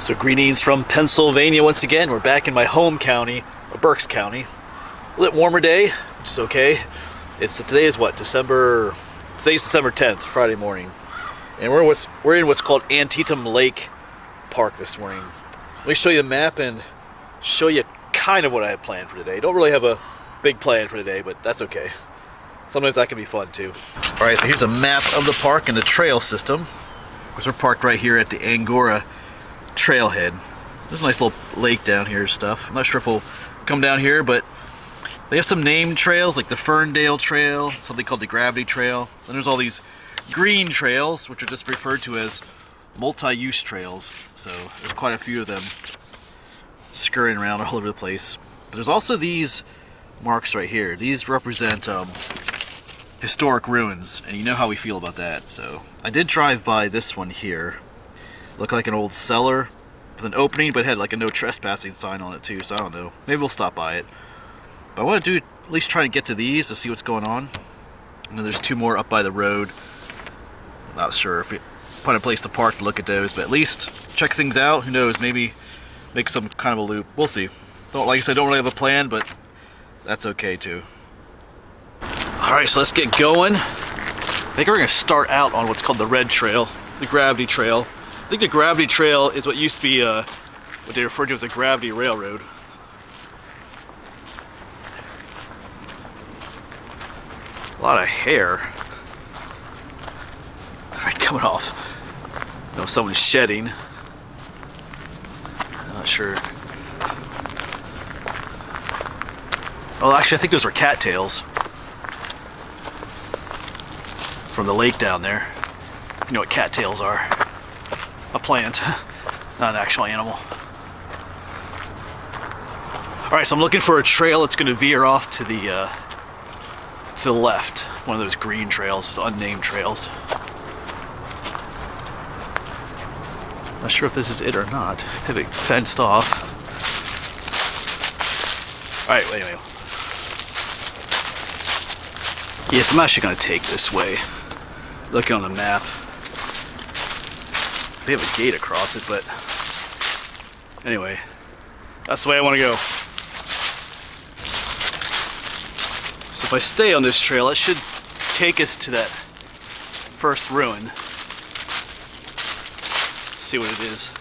So greetings from Pennsylvania once again. We're back in my home county, Berks County. A little warmer day, which is okay. Today is what, today's December 10th, Friday morning. And we're in what's called Antietam Lake Park this morning. Let me show you the map and show you kind of what I have planned for today. Don't really have a big plan for today, but that's okay. Sometimes that can be fun too. Alright, so here's a map of the park and the trail system. Of course, we're parked right here at the Angora trailhead. There's a nice little lake down here and stuff. I'm not sure if we'll come down here, but they have some named trails like the Ferndale Trail, something called the Gravity Trail. Then there's all these green trails, which are just referred to as multi-use trails. So there's quite a few of them scurrying around all over the place. But there's also these marks right here. These represent historic ruins, and you know how we feel about that. So I did drive by this one here. Looked like an old cellar with an opening, but it had like a no trespassing sign on it too, so I don't know. Maybe we'll stop by it. But I want to at least try to get to these to see what's going on. And then there's two more up by the road. Not sure if we find a place to park to look at those, but at least check things out. Who knows, maybe make some kind of a loop. We'll see. Like I said, don't really have a plan, but that's okay too. Alright, so let's get going. I think we're going to start out on what's called the Red Trail, the Gravity Trail. I think the Gravity Trail is what used to be what they referred to as a gravity railroad. A lot of hair. Alright, coming off. You know, someone's shedding. I'm not sure. Oh, actually, I think those were cattails from the lake down there. You know what cattails are. A plant, not an actual animal. Alright, so I'm looking for a trail that's going to veer off to the left. One of those green trails, those unnamed trails. Not sure if this is it or not. Have it fenced off. Alright, wait. Yes, I'm actually going to take this way. Looking on the map. They have a gate across it, but anyway, that's the way I want to go. So if I stay on this trail, it should take us to that first ruin. See what it is.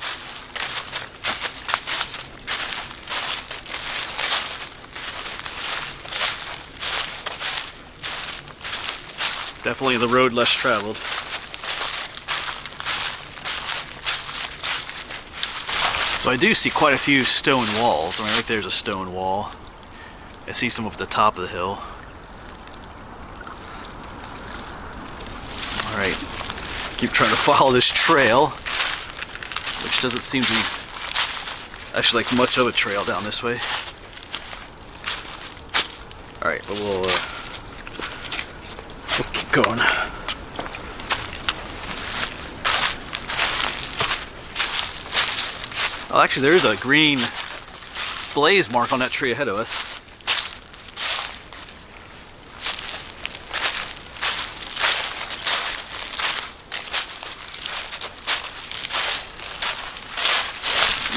Definitely the road less traveled. So I do see quite a few stone walls. I mean, right there's a stone wall. I see some up at the top of the hill. Alright, keep trying to follow this trail, which doesn't seem to be actually like much of a trail down this way. Alright, but we'll keep going. Oh, actually, there is a green blaze mark on that tree ahead of us.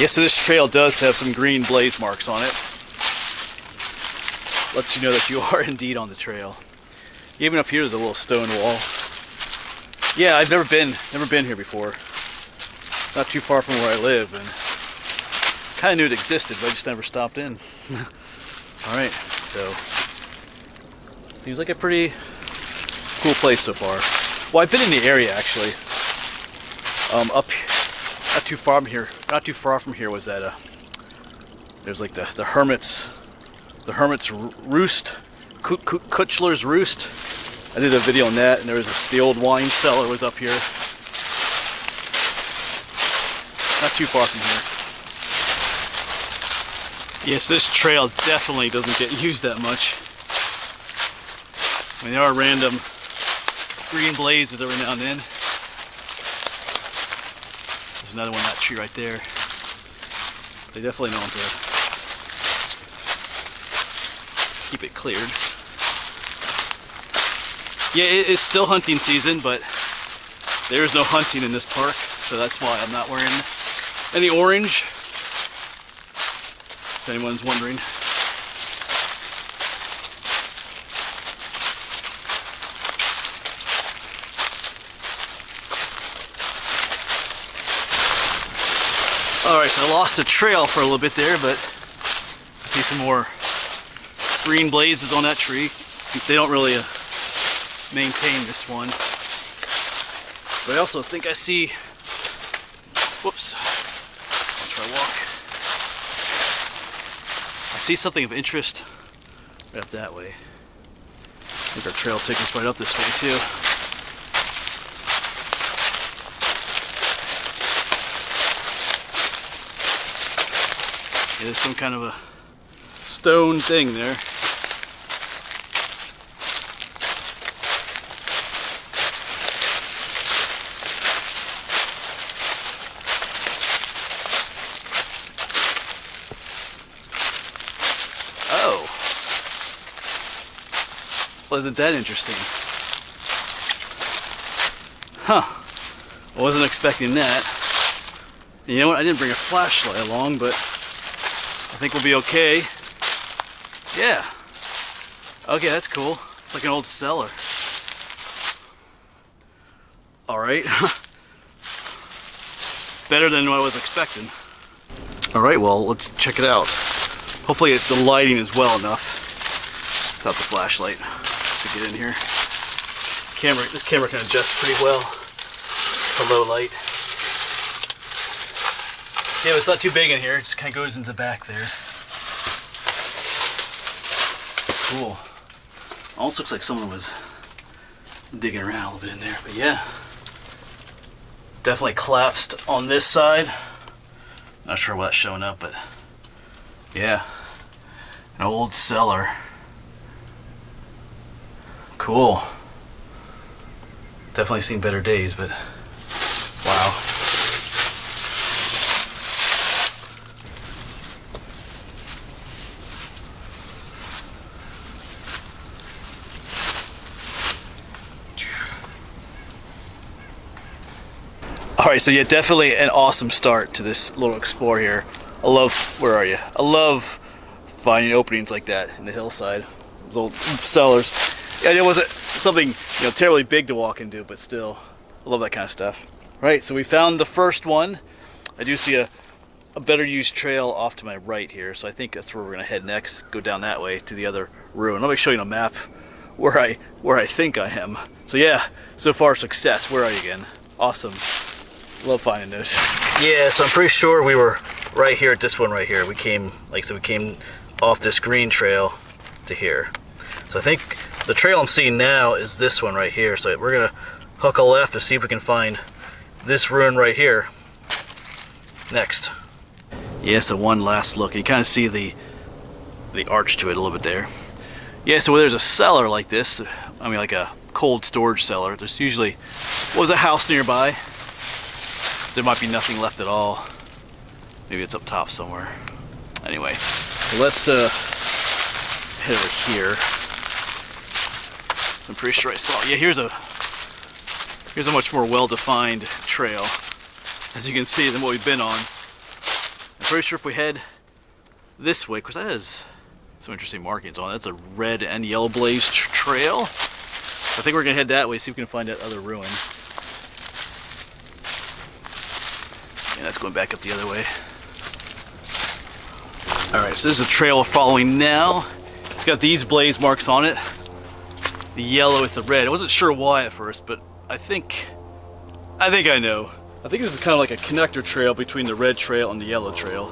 Yeah, so this trail does have some green blaze marks on it. Lets you know that you are indeed on the trail. Even up here is a little stone wall. Yeah, I've never been here before. Not too far from where I live, and kind of knew it existed, but I just never stopped in. Alright, so seems like a pretty cool place so far. Well, I've been in the area actually. Up not too far from here was that there's like the hermit's roost, Kutchler's Roost. I did a video on that, and there was the old wine cellar was up here. Not too far from here. Yes, this trail definitely doesn't get used that much. I mean, there are random green blazes every now and then. There's another one, that tree right there. They definitely know to keep it cleared. Yeah, it's still hunting season, but there is no hunting in this park, so that's why I'm not wearing Any orange? If anyone's wondering. Alright, so I lost the trail for a little bit there, but I see some more green blazes on that tree. They don't really maintain this one. But I also think I see, whoops, I'll try to walk. I see something of interest right up that way. I think our trail takes us right up this way too. Yeah, there's some kind of a stone thing there. Oh. Well, isn't that interesting? Huh. I wasn't expecting that. You know what? I didn't bring a flashlight along, but I think we'll be okay. Yeah. Okay, that's cool. It's like an old cellar. Alright. Better than what I was expecting. Alright, well, let's check it out. Hopefully the lighting is well enough without the flashlight to get in here. This camera can adjust pretty well to low light. Yeah, it's not too big in here. It just kind of goes into the back there. Cool. Almost looks like someone was digging around a little bit in there, but yeah. Definitely collapsed on this side. Not sure what's showing up, but yeah. An old cellar. Cool. Definitely seen better days, but wow. Alright, so yeah, definitely an awesome start to this little explore here. I love, where are you? I love finding openings like that in the hillside. Those old cellars. Yeah, it wasn't something, terribly big to walk into, but still, I love that kind of stuff. Right, so we found the first one. I do see a better used trail off to my right here, so I think that's where we're gonna head next. Go down that way to the other ruin. Let me show you on a map where I think I am. So yeah, so far success. Where are you again? Awesome. Love finding those. Yeah, so I'm pretty sure we were right here at this one right here. We came, like I said, we came off this green trail to here. So I think the trail I'm seeing now is this one right here. So we're gonna hook a left to see if we can find this ruin right here next. Yeah, so one last look. You kind of see the arch to it a little bit there. Yeah, so when there's a cellar like this, I mean like a cold storage cellar, there's usually was a house nearby. There might be nothing left at all. Maybe it's up top somewhere. Anyway, so let's head over here. I'm pretty sure I saw. Yeah, here's a much more well-defined trail, as you can see, than what we've been on. I'm pretty sure if we head this way, because that has some interesting markings on it. That's a red and yellow blaze trail. I think we're gonna head that way, see if we can find that other ruin. Yeah, that's going back up the other way. Alright, so this is a trail we're following now. It's got these blaze marks on it. The yellow with the red. I wasn't sure why at first, but I think I know. I think this is kind of like a connector trail between the red trail and the yellow trail.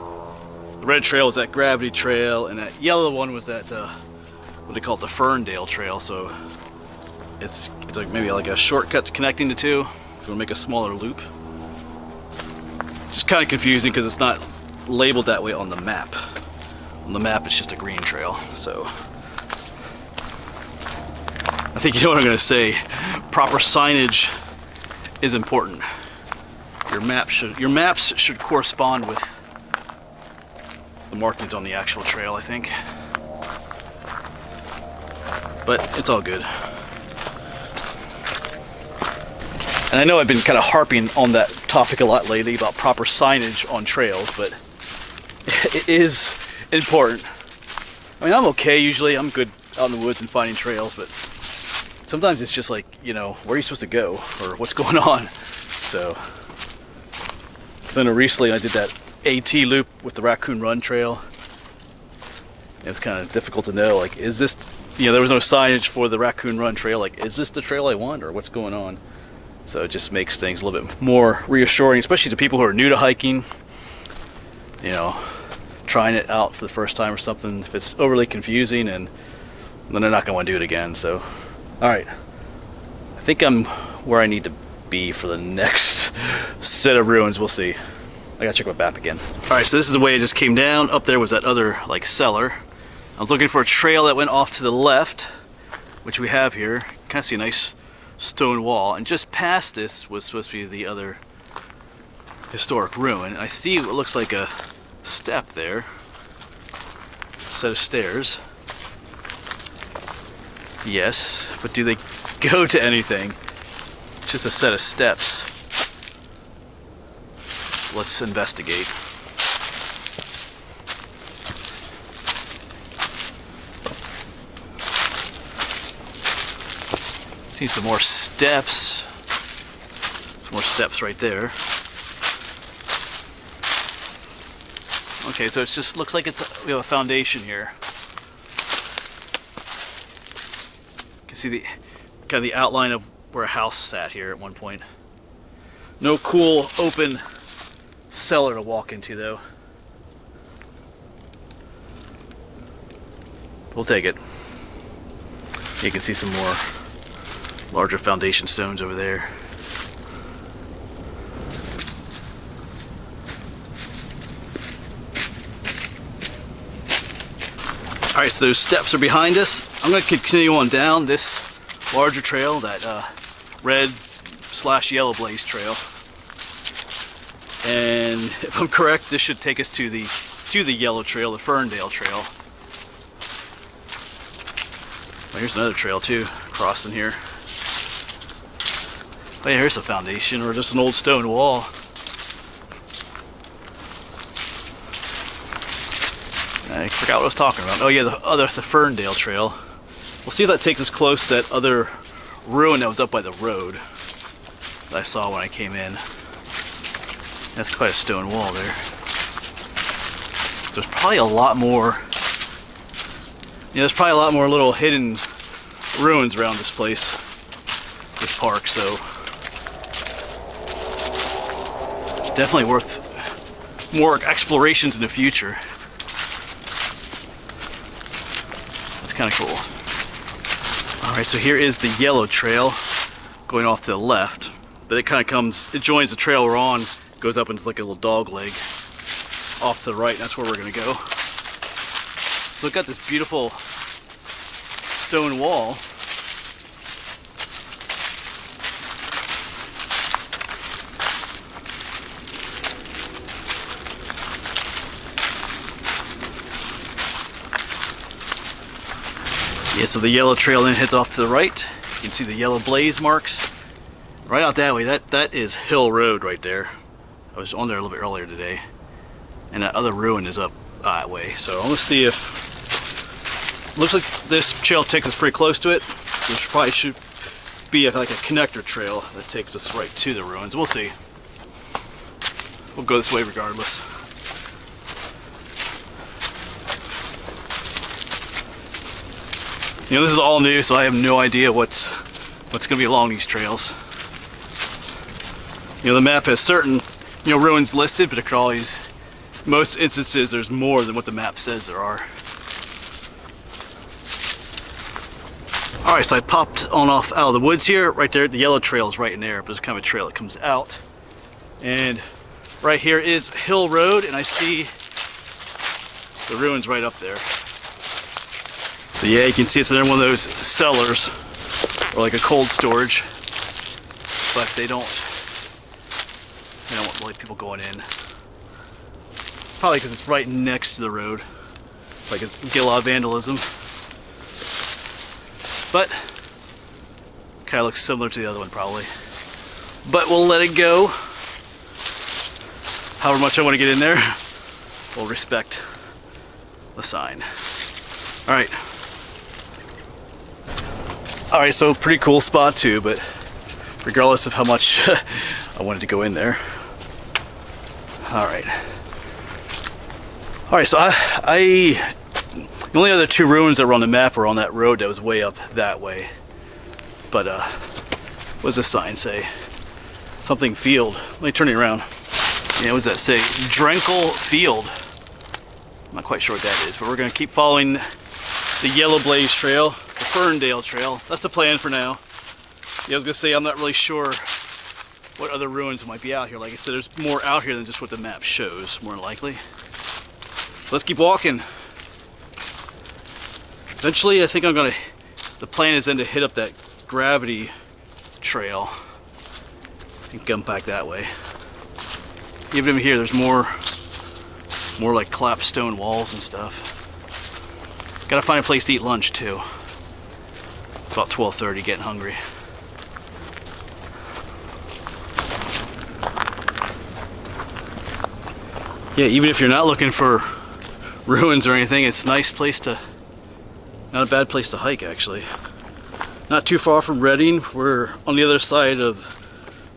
The red trail was that gravity trail, and that yellow one was that, what they call it, the Ferndale Trail. So it's like maybe like a shortcut to connecting the two, if you want to make a smaller loop. Just kind of confusing because it's not labeled that way on the map. On the map it's just a green trail, so I think you know what I'm going to say. Proper signage is important. Your maps should correspond with the markings on the actual trail, I think. But it's all good. And I know I've been kind of harping on that topic a lot lately about proper signage on trails, but it is important. I mean, I'm okay usually. I'm good out in the woods and finding trails, but sometimes it's just like, you know, where are you supposed to go or what's going on? So, because I know recently I did that AT loop with the Raccoon Run Trail. It was kind of difficult to know, like, is this, you know, there was no signage for the Raccoon Run Trail, like, is this the trail I want or what's going on? So it just makes things a little bit more reassuring, especially to people who are new to hiking, you know, trying it out for the first time or something. If it's overly confusing, and then they're not going to want to do it again. So, all right, I think I'm where I need to be for the next set of ruins. We'll see. I gotta check my map again. All right, so this is the way it just came down. Up there was that other like cellar. I was looking for a trail that went off to the left, which we have here. Kind of see a nice stone wall, and just past this was supposed to be the other historic ruin. And I see what looks like a step there, a set of stairs. Yes, but do they go to anything? It's just a set of steps. Let's investigate. See some more steps. Some more steps right there. Okay, so it just looks like we have a foundation here. You can see the kind of the outline of where a house sat here at one point. No cool open cellar to walk into though. We'll take it. You can see some more larger foundation stones over there. Alright, so those steps are behind us. I'm going to continue on down this larger trail, that red/yellow blaze trail. And if I'm correct, this should take us to the yellow trail, the Ferndale Trail. Oh, here's another trail too, crossing here. Oh yeah, here's a foundation, or just an old stone wall. I forgot what I was talking about. Oh yeah, the Ferndale Trail. We'll see if that takes us close to that other ruin that was up by the road that I saw when I came in. That's quite a stone wall there. There's probably a lot more. Yeah, there's probably a lot more little hidden ruins around this place, this park. So definitely worth more explorations in the future. That's kind of cool. All right, so here is the yellow trail going off to the left, but it kind of comes, it joins the trail we're on, goes up into like a little dog leg off to the right, and that's where we're gonna go. So we've got this beautiful stone wall. Yeah, so the yellow trail then heads off to the right. You can see the yellow blaze marks right out that way. That is Hill Road right there. I was on there a little bit earlier today, and that other ruin is up that way. So I'm gonna see if, looks like this trail takes us pretty close to it. There probably should be like a connector trail that takes us right to the ruins. We'll see. We'll go this way regardless. You know, this is all new, so I have no idea what's gonna be along these trails. You know, the map has certain, you know, ruins listed, but it could always, most instances, there's more than what the map says there are. All right, so I popped on off out of the woods here. Right there, the yellow trail is right in there, but there's kind of a trail that comes out. And right here is Hill Road, and I see the ruins right up there. So yeah, you can see it's in one of those cellars, or like a cold storage, but they don't want like people going in. Probably because it's right next to the road. Like it get a lot of vandalism. But kind of looks similar to the other one probably. But we'll let it go. however much I want to get in there, we'll respect the sign. Alright. Alright, so pretty cool spot too, but regardless of how much I wanted to go in there. Alright. Alright, so the only other two ruins that were on the map were on that road that was way up that way. But, what does this sign say? Something field. Let me turn it around. Yeah, what does that say? Drenkel Field. I'm not quite sure what that is, but we're going to keep following the Yellow Blaze Trail, the Ferndale Trail. That's the plan for now. Yeah, I was going to say, I'm not really sure what other ruins might be out here. Like I said, there's more out here than just what the map shows, more than likely. So let's keep walking. Eventually, I think the plan is then to hit up that gravity trail and come back that way. Even over here, there's more like clapped stone walls and stuff. Gotta find a place to eat lunch too. About 12:30, getting hungry. Yeah, even if you're not looking for ruins or anything, it's a nice place to, not a bad place to hike actually. Not too far from Redding. We're on the other side of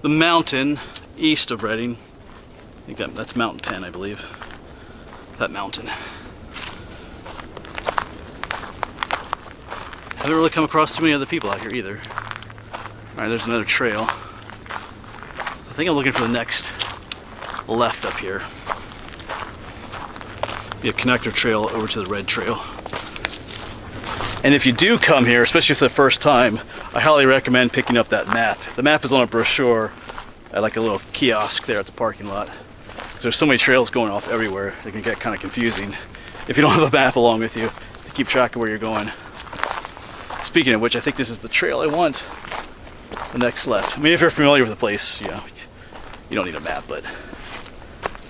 the mountain east of Redding. I think that's Mountain Pen, I believe. That mountain. Haven't really come across too many other people out here either. Alright, there's another trail. I think I'm looking for the next left up here. Be a connector trail over to the red trail. And if you do come here, especially for the first time, I highly recommend picking up that map. The map is on a brochure at like a little kiosk there at the parking lot. There's so many trails going off everywhere, it can get kind of confusing if you don't have a map along with you to keep track of where you're going. Speaking of which, I think this is the trail I want. The next left. I mean, if you're familiar with the place, you know, you don't need a map, but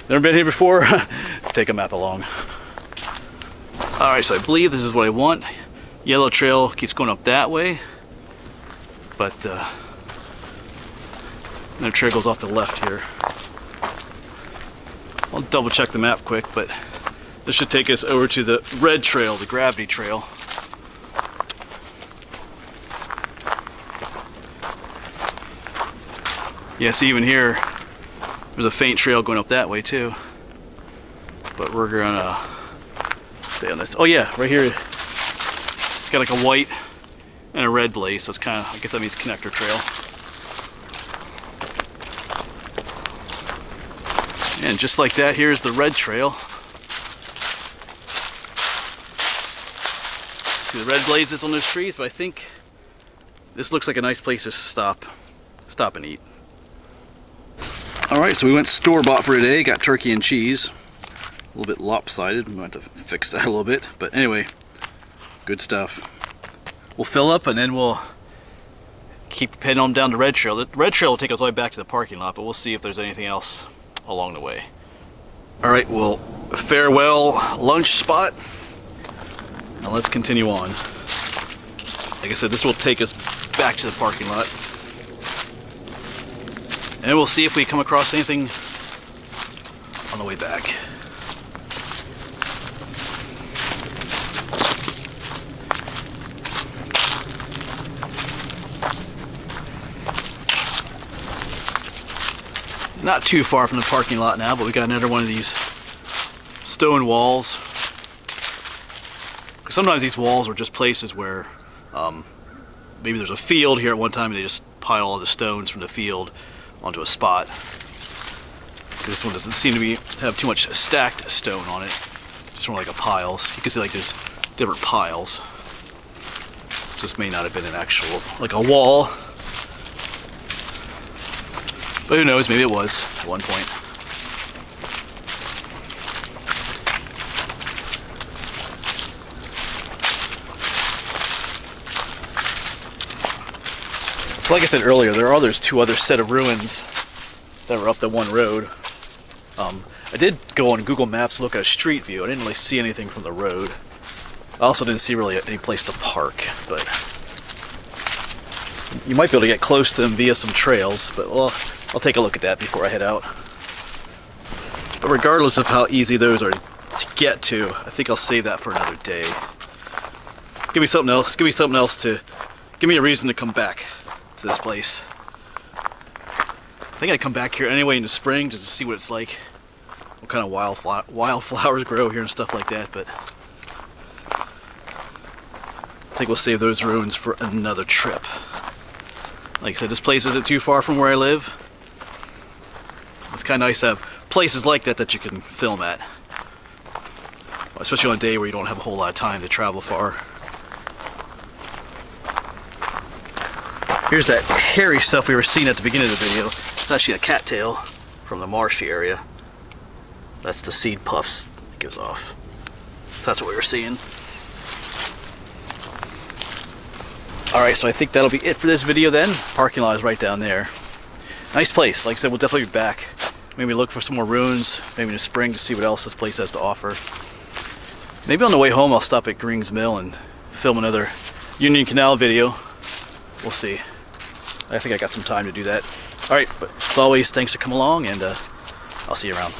never been here before, take a map along. Alright, so I believe this is what I want. Yellow trail keeps going up that way, but another trail goes off to the left here. I'll double check the map quick, but this should take us over to the red trail, the gravity trail. Yeah, see, even here, there's a faint trail going up that way too. But we're gonna stay on this. Oh yeah, right here, it's got like a white and a red blaze, so it's kind of, I guess that means connector trail. And just like that, here's the red trail. See the red blazes on those trees, but I think this looks like a nice place to stop and eat. Alright, so we went store-bought for today, got turkey and cheese. A little bit lopsided, we might have to fix that a little bit, but anyway, good stuff. We'll fill up and then we'll keep heading on down the red trail. The red trail will take us all the way back to the parking lot, but we'll see if there's anything else along the way. Alright, well, farewell lunch spot. Now let's continue on. Like I said, this will take us back to the parking lot. And we'll see if we come across anything on the way back. Not too far from the parking lot now, but we got another one of these stone walls. Because sometimes these walls are just places where maybe there's a field here at one time and they just pile all the stones from the field onto a spot. This one doesn't seem to have too much stacked stone on it. Just more like a pile. So you can see like there's different piles. This may not have been an actual, like a wall. But who knows, maybe it was at one point. So like I said earlier, there's two other set of ruins that were up the one road. I did go on Google Maps, look at a street view. I didn't really see anything from the road. I also didn't see really any place to park, but you might be able to get close to them via some trails, but well, I'll take a look at that before I head out. But regardless of how easy those are to get to, I think I'll save that for another day. Give me something else. Give me something else to give me a reason to come back to this place. I think I'd come back here anyway in the spring just to see what it's like, what kind of wildflowers grow here and stuff like that. But I think we'll save those ruins for another trip. Like I said, this place isn't too far from where I live. It's kind of nice to have places like that that you can film at, especially on a day where you don't have a whole lot of time to travel far. Here's that hairy stuff we were seeing at the beginning of the video. It's actually a cattail from the marshy area. That's the seed puffs it gives off. So that's what we were seeing. Alright, so I think that'll be it for this video then. Parking lot is right down there. Nice place. Like I said, we'll definitely be back. Maybe look for some more ruins, maybe in the spring to see what else this place has to offer. Maybe on the way home I'll stop at Greens Mill and film another Union Canal video. We'll see. I think I got some time to do that. Alright, but as always, thanks for coming along, and I'll see you around.